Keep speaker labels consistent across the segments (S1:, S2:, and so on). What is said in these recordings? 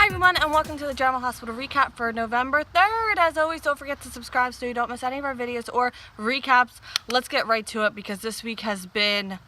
S1: Hi everyone, and welcome to the General Hospital recap for November 3rd. As always, don't forget to subscribe so you don't miss any of our videos or recaps. Let's get right to it because this week has been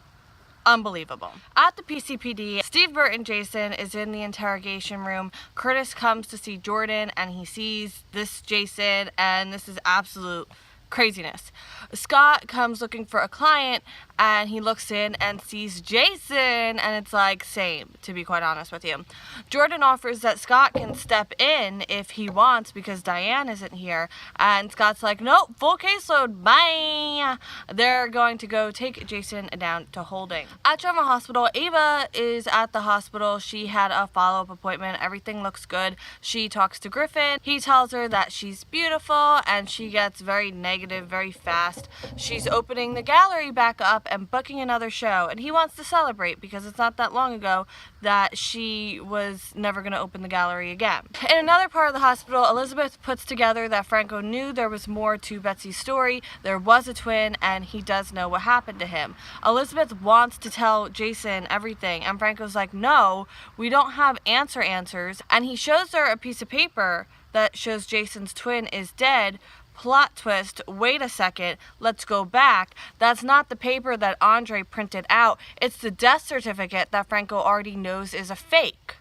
S1: unbelievable. At the PCPD, Steve Burton Jason is in the interrogation room. Curtis comes to see Jordan and he sees this Jason, and this is absolute craziness. Scott comes looking for a client and he looks in and sees Jason, and it's like, same, to be quite honest with you. Jordan offers that Scott can step in if he wants because Diane isn't here, and Scott's like, nope, full caseload, bye. They're going to go take Jason down to holding. At General Hospital, Ava is at the hospital. She had a follow-up appointment. Everything looks good. She talks to Griffin. He tells her that she's beautiful, and she gets very negative very fast. She's opening the gallery back up and booking another show, and he wants to celebrate because it's not that long ago that she was never going to open the gallery again. In another part of the hospital, Elizabeth puts together that Franco knew there was more to Betsy's story. There was a twin, and he does know what happened to him. Elizabeth wants to tell Jason everything, and Franco's like, no, we don't have answers, and he shows her a piece of paper that shows Jason's twin is dead. Plot twist, wait a second, let's go back. That's not the paper that Andre printed out. It's the death certificate that Franco already knows is a fake.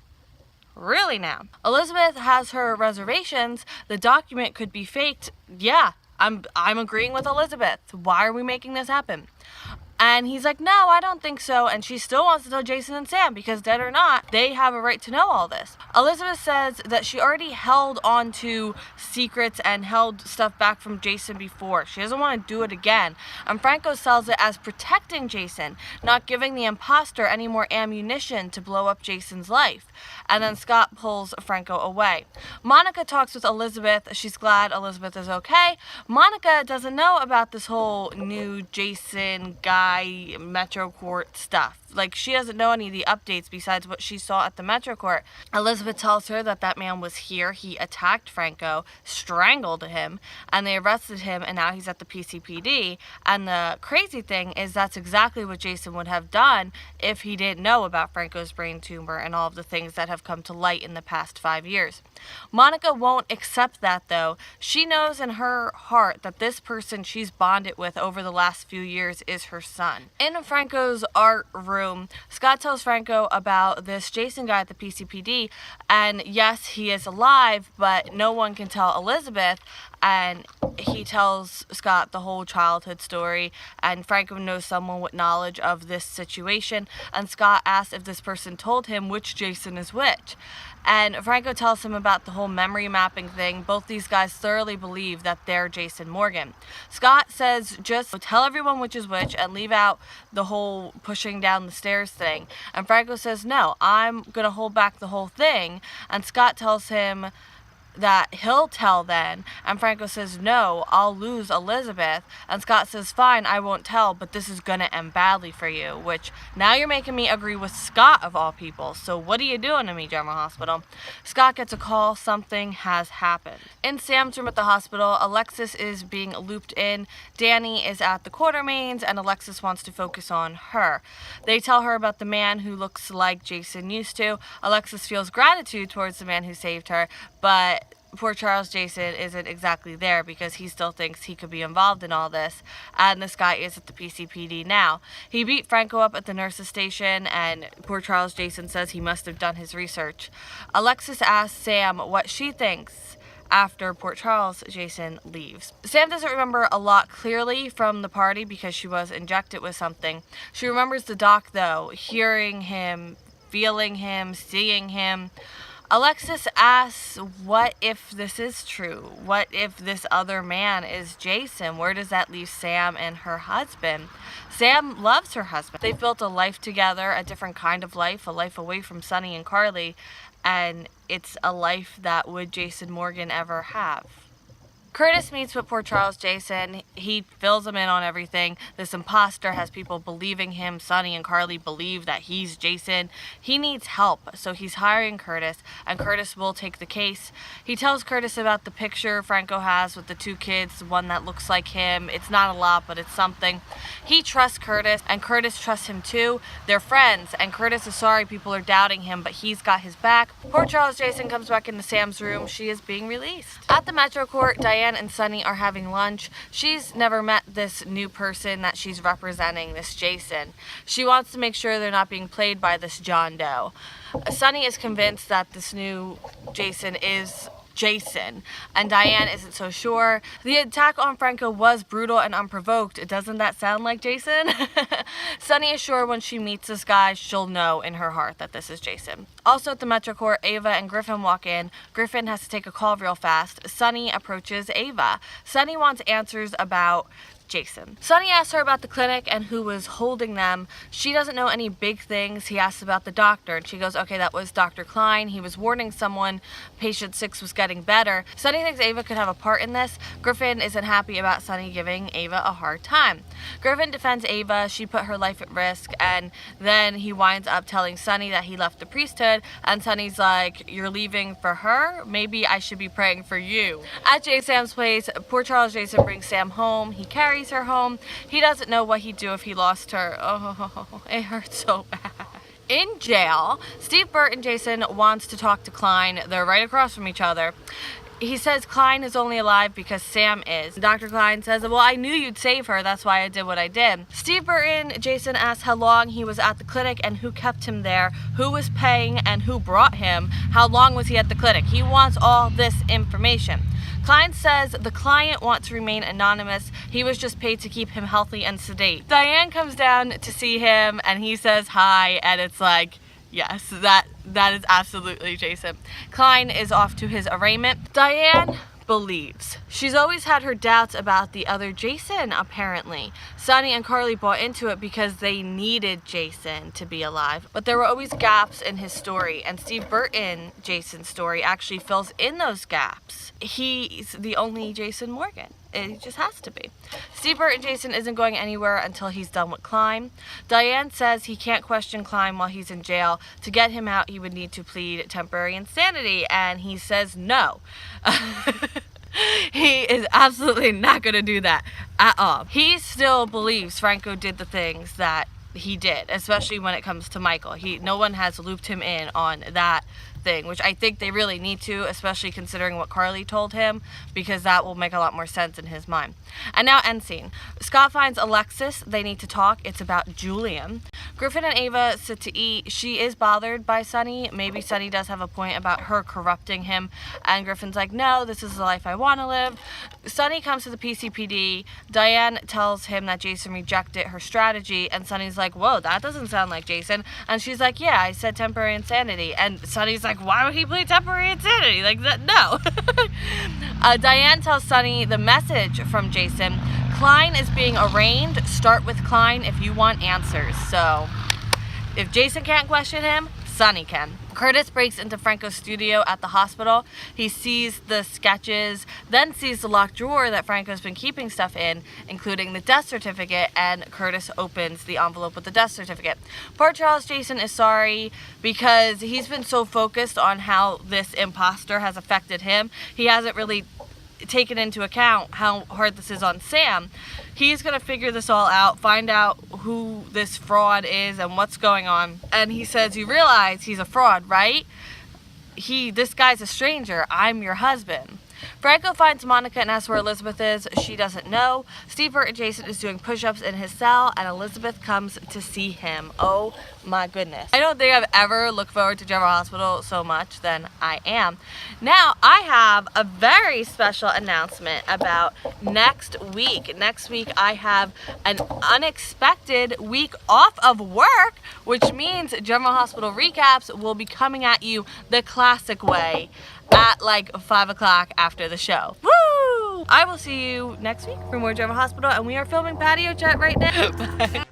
S1: Really now? Elizabeth has her reservations. The document could be faked. Yeah, I'm agreeing with Elizabeth. Why are we making this happen? And he's like, no, I don't think so. And she still wants to tell Jason and Sam because, dead or not, they have a right to know all this. Elizabeth says that she already held on to secrets and held stuff back from Jason before. She doesn't want to do it again. And Franco sells it as protecting Jason, not giving the imposter any more ammunition to blow up Jason's life. And then Scott pulls Franco away. Monica talks with Elizabeth. She's glad Elizabeth is okay. Monica doesn't know about this whole new Jason guy Metro Court stuff. Like, she doesn't know any of the updates besides what she saw at the Metro Court. Elizabeth tells her that that man was here. He attacked Franco, strangled him, and they arrested him, and now he's at the PCPD. And the crazy thing is that's exactly what Jason would have done if he didn't know about Franco's brain tumor and all of the things that have come to light in the past 5 years. Monica won't accept that, though. She knows in her heart that this person she's bonded with over the last few years is her son. In Franco's art room, Scott tells Franco about this Jason guy at the PCPD, and yes, he is alive, but no one can tell Elizabeth, and he tells Scott the whole childhood story, and Franco knows someone with knowledge of this situation, and Scott asks if this person told him which Jason is which. And Franco tells him about the whole memory mapping thing. Both these guys thoroughly believe that they're Jason Morgan. Scott says just tell everyone which is which and leave out the whole pushing down the stairs thing. And Franco says, no, I'm going to hold back the whole thing. And Scott tells him that he'll tell then, and Franco says, no, I'll lose Elizabeth, and Scott says, fine, I won't tell, but this is gonna end badly for you, which now you're making me agree with Scott of all people, so what are you doing to me, General Hospital? Scott gets a call, something has happened. In Sam's room at the hospital, Alexis is being looped in. Danny is at the Quartermains, and Alexis wants to focus on her. They tell her about the man who looks like Jason used to. Alexis feels gratitude towards the man who saved her, but poor Charles Jason isn't exactly there because he still thinks he could be involved in all this, and this guy is at the PCPD now. He beat Franco up at the nurse's station, and poor Charles Jason says he must have done his research. Alexis asks Sam what she thinks after Port Charles Jason leaves. Sam doesn't remember a lot clearly from the party because she was injected with something. She remembers the doc though, hearing him, feeling him, seeing him. Alexis asks, what if this is true? What if this other man is Jason? Where does that leave Sam and her husband? Sam loves her husband. They've built a life together, a different kind of life, a life away from Sonny and Carly, and it's a life that would Jason Morgan ever have? Curtis meets with poor Charles Jason. He fills him in on everything. This imposter has people believing him. Sonny and Carly believe that he's Jason. He needs help, so he's hiring Curtis, and Curtis will take the case. He tells Curtis about the picture Franco has with the two kids, one that looks like him. It's not a lot, but it's something. He trusts Curtis, and Curtis trusts him too. They're friends, and Curtis is sorry people are doubting him, but he's got his back. Poor Charles Jason comes back into Sam's room. She is being released. At the Metro Court, Diane and Sonny are having lunch. She's never met this new person that she's representing, this Jason. She wants to make sure they're not being played by this John Doe. Sonny is convinced that this new Jason is Jason, and Diane isn't so sure. The attack on Franco was brutal and unprovoked. Doesn't that sound like Jason? Sonny is sure when she meets this guy, she'll know in her heart that this is Jason. Also at the Metro Court, Ava and Griffin walk in. Griffin has to take a call real fast. Sonny approaches Ava. Sonny wants answers about Jason. Sonny asks her about the clinic and who was holding them. She doesn't know any big things. He asks about the doctor, and she goes, okay, that was Dr. Klein. He was warning someone patient 6 was getting better. Sonny thinks Ava could have a part in this. Griffin isn't happy about Sonny giving Ava a hard time. Griffin defends Ava. She put her life at risk, and then he winds up telling Sonny that he left the priesthood, and Sonny's like, you're leaving for her? Maybe I should be praying for you. At Sam's place, poor Charles Jason brings Sam home. He carries her home. He doesn't know what he'd do if he lost her. Oh, it hurts so bad. In jail, Steve Burton Jason wants to talk to Klein. They're right across from each other. He says Klein is only alive because Sam is. Dr. Klein says, well, I knew you'd save her. That's why I did what I did. Steve Burton Jason asks how long he was at the clinic and who kept him there, who was paying and who brought him, how long was he at the clinic. He wants all this information. Klein says the client wants to remain anonymous. He was just paid to keep him healthy and sedate. Diane comes down to see him and he says hi, and it's like, yes, that is absolutely Jason. Klein is off to his arraignment. Diane believes. She's always had her doubts about the other Jason, apparently. Sonny and Carly bought into it because they needed Jason to be alive, but there were always gaps in his story, and Steve Burton Jason's story actually fills in those gaps. He's the only Jason Morgan. It just has to be. Steve Burton Jason isn't going anywhere until he's done with Klein. Diane says he can't question Klein while he's in jail. To get him out, he would need to plead temporary insanity, and he says no. He is absolutely not going to do that at all. He still believes Franco did the things that he did, especially when it comes to Michael. No one has looped him in on that thing, which I think they really need to, especially considering what Carly told him, because that will make a lot more sense in his mind. And now end scene. Scott finds Alexis. They need to talk. It's about Julian. Griffin and Ava sit to eat. She is bothered by Sonny. Maybe Sonny does have a point about her corrupting him, and Griffin's like, no, this is the life I want to live. Sonny comes to the PCPD. Diane tells him that Jason rejected her strategy, and Sonny's like, whoa, that doesn't sound like Jason. And she's like, yeah, I said temporary insanity. And Sonny's like, why would he plead temporary insanity? Like, that, no. Diane tells Sonny the message from Jason. Klein is being arraigned. Start with Klein if you want answers. So if Jason can't question him, Sonny can. Curtis breaks into Franco's studio at the hospital. He sees the sketches, then sees the locked drawer that Franco's been keeping stuff in, including the death certificate, and Curtis opens the envelope with the death certificate. Poor Charles Jason is sorry because he's been so focused on how this imposter has affected him. He hasn't really taken into account how hard this is on Sam. He's gonna figure this all out, find out who this fraud is and what's going on. And he says, you realize he's a fraud, right? This guy's a stranger. I'm your husband. Franco finds Monica and asks where Elizabeth is. She doesn't know. Steve Burton Jason is doing push-ups in his cell, and Elizabeth comes to see him. Oh my goodness. I don't think I've ever looked forward to General Hospital so much than I am. Now, I have a very special announcement about next week. Next week, I have an unexpected week off of work, which means General Hospital recaps will be coming at you the classic way at like 5 o'clock after the show. Woo! I will see you next week for more General Hospital, and we are filming Patio Chat right now. Bye.